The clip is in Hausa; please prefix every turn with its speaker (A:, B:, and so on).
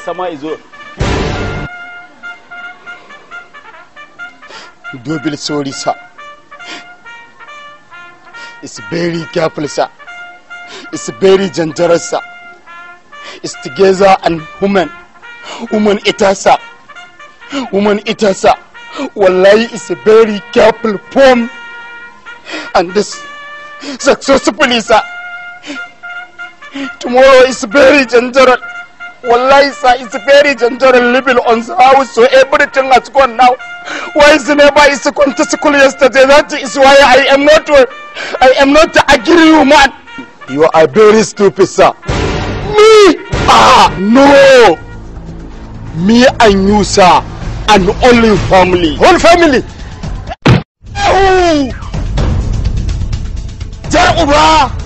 A: Sama izo.
B: Double sorry, sir. It's very careful, sir. It's very dangerous, sir. It's together and woman eater, sir. Woman eater, sir. Wallahi, it's a very careful form. And this successfully, sir. Tomorrow is very dangerous. Wallahi, sir, it's very dangerous living on the house, so everything has gone now. Why is never is going to school yesterday? That is why I am not agree, man. You are very stupid, sir. Me? No. Me and you, sir, and only family. Whole family. Oh! Jar Uba!